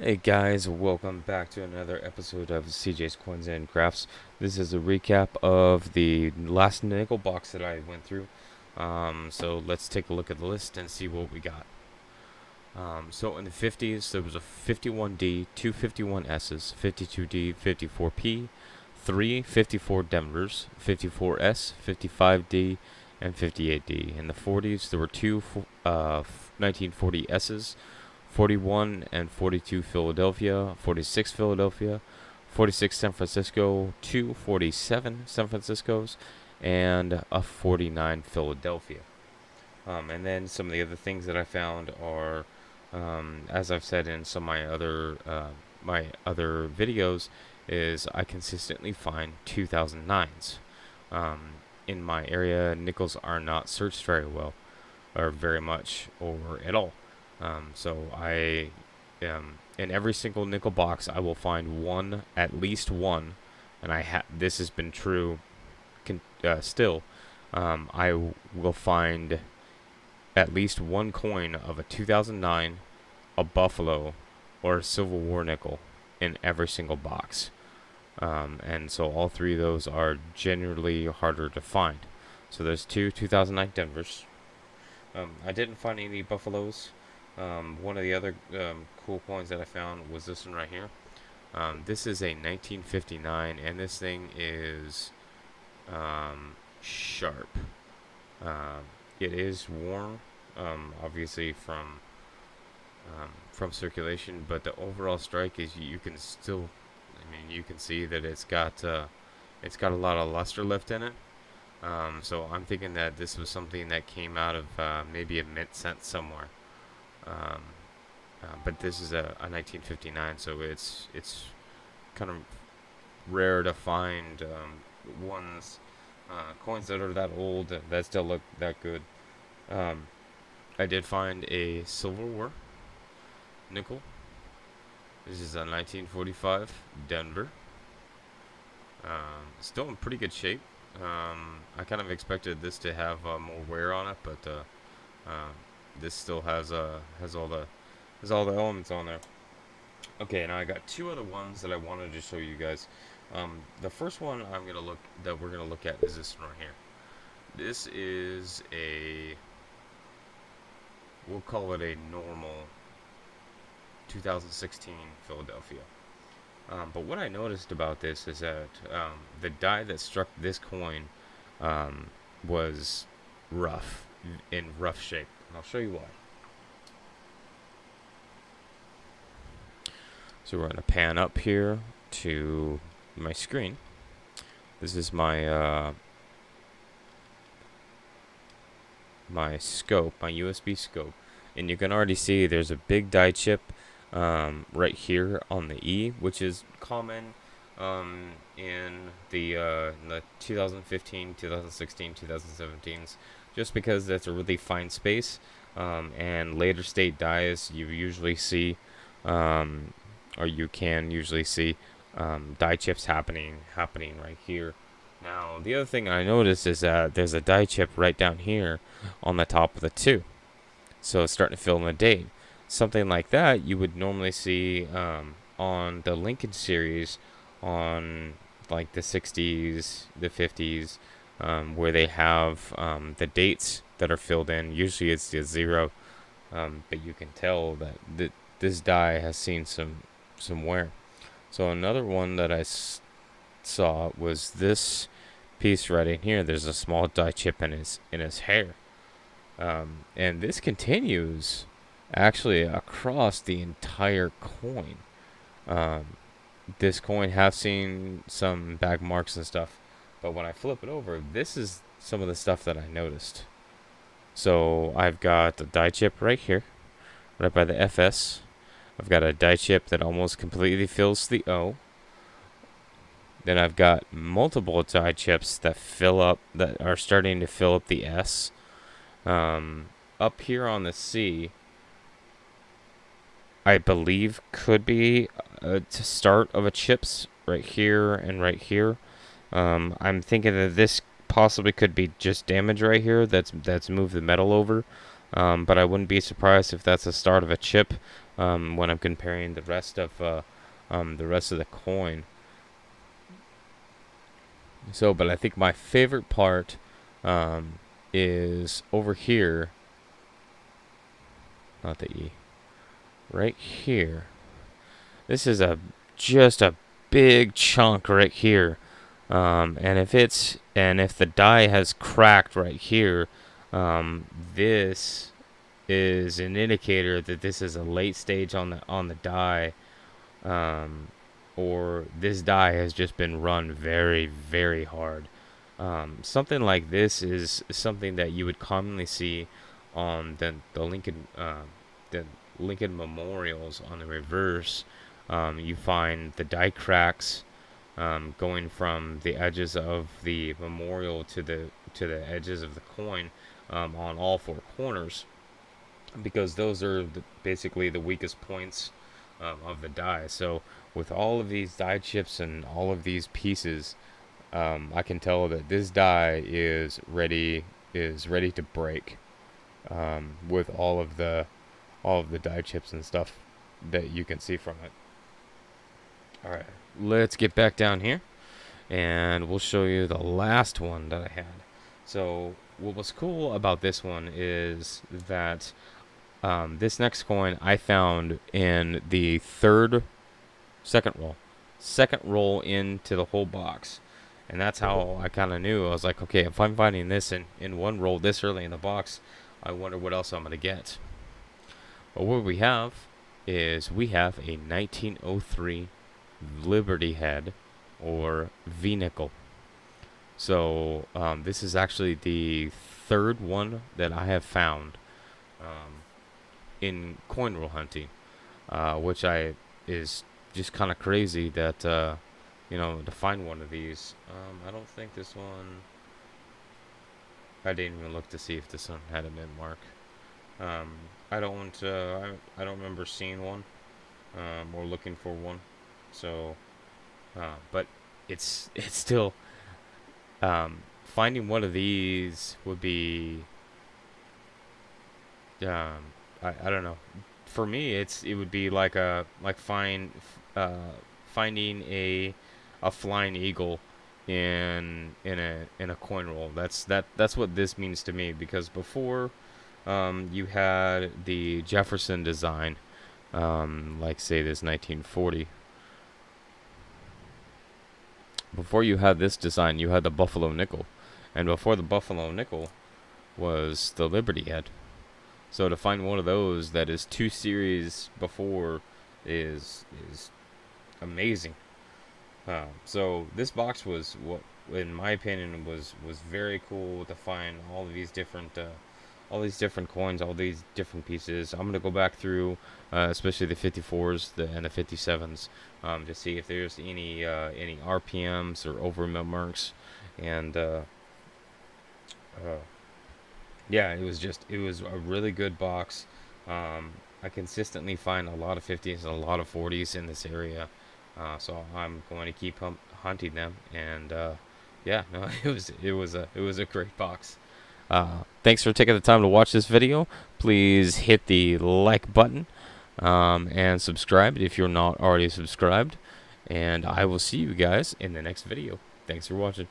Hey guys, welcome back to another episode of CJ's Coins and Crafts. This is a recap of the last nickel box that I went through. So let's take a look at the list and see what we got. So in the 50s, there was a 51D, two 51S's, 52D, 54P, three 54 Denvers, 54S, 55D, and 58D. In the 40s, there were two 1940S's, 41 and 42 Philadelphia, 46 Philadelphia, 46 San Francisco, two 47 San Franciscos, and a 49 Philadelphia. And then some of the other things that I found are, as I've said in some of my other videos, is I consistently find 2009s. In my area, nickels are not searched very well, or very much, or at all. So I, in every single nickel box, I will find one, at least one, and this has been true, still. Will find at least one coin of a 2009, a Buffalo, or a Civil War nickel in every single box. And so all three of those are generally harder to find. So there's two 2009 Denvers. I didn't find any Buffaloes. One of the other cool coins that I found was this one right here. This is a 1959, and this thing is sharp. Um, it is worn, obviously from circulation, but the overall strike is you can still, I mean, you can see that it's got a lot of luster left in it. So I'm thinking that this was something that came out of maybe a mint cent somewhere. Um, but this is a 1959, so it's kind of rare to find ones coins that are that old that still look that good. Um, I did find a Silver War nickel. This is a 1945 Denver. Still in pretty good shape. I kind of expected this to have more wear on it, but uh, this still has all the elements on there. Okay, now I got two other ones that I wanted to show you guys. The first one we're gonna look at is this one right here. This is we'll call it a normal 2016 Philadelphia. But what I noticed about this is that the die that struck this coin um, was rough, in rough shape. And I'll show you why. So we're going to pan up here to my screen. This is my scope, my USB scope, and you can already see there's a big die chip right here on the E, which is common in the 2015, 2016, 2017s, just because that's a really fine space. And later state dies, you usually see, or you can usually see, die chips happening right here. Now, the other thing I noticed is that there's a die chip right down here on the top of the two. So it's starting to fill in the date. Something like that you would normally see on the Lincoln series on like the 60s, the 50s, where they have the dates that are filled in. Usually it's a zero, but you can tell that this die has seen some wear. So another one that saw was this piece right in here. There's a small die chip in his hair, and this continues actually across the entire coin. Um, this coin have seen some back marks and stuff, but when I flip it over, this is some of the stuff that I noticed. So I've got a die chip right here, right by the FS. I've got a die chip that almost completely fills the O. Then I've got multiple die chips that are starting to fill up the S. Up here on the C, I believe could be a start of a chips right here and right here. I'm thinking that this possibly could be just damage right here that's moved the metal over. but I wouldn't be surprised if that's the start of a chip when I'm comparing the rest of the coin. So, but I think my favorite part is over here, not the E, right here. This is just a big chunk right here. And if the die has cracked right here, this is an indicator that this is a late stage on the die, um, or this die has just been run very, very hard. Something like this is something that you would commonly see on the Lincoln memorials on the reverse. You find the die cracks going from the edges of the memorial to the edges of the coin on all four corners, because those are basically the weakest points of the die. So with all of these die chips and all of these pieces, I can tell that this die is ready to break with all of the die chips and stuff that you can see from it. All right, let's get back down here, and we'll show you the last one that I had. So what was cool about this one is that this next coin I found in the second roll into the whole box. And that's how I kind of knew. I was like, okay, if I'm finding this in one roll this early in the box, I wonder what else I'm going to get. Well, what we have is we have a 1903 Liberty Head, or V-nickel. So this is actually the third one that I have found in coin roll hunting, which is just kind of crazy that to find one of these. I don't think this one. I didn't even look to see if this one had a mint mark. I don't. I don't remember seeing one or looking for one. So, but it's still finding one of these would be. I don't know. For me, it would be like finding a flying eagle in a coin roll. That's what this means to me, because before you had the Jefferson design, like say this 1940. Before you had this design, you had the Buffalo nickel, and before the Buffalo nickel was the Liberty Head. So to find one of those that is 2 series before is amazing. So this box was, what, in my opinion, was very cool to find all these different coins, all these different pieces. I'm gonna go back through, especially the 54s and the 57s, to see if there's any RPMs or over marks, and yeah, it was a really good box. I consistently find a lot of 50s and a lot of 40s in this area, so I'm going to keep hunting them. And yeah, no, it was a great box. Thanks for taking the time to watch this video. Please hit the like button and subscribe if you're not already subscribed. And I will see you guys in the next video. Thanks for watching.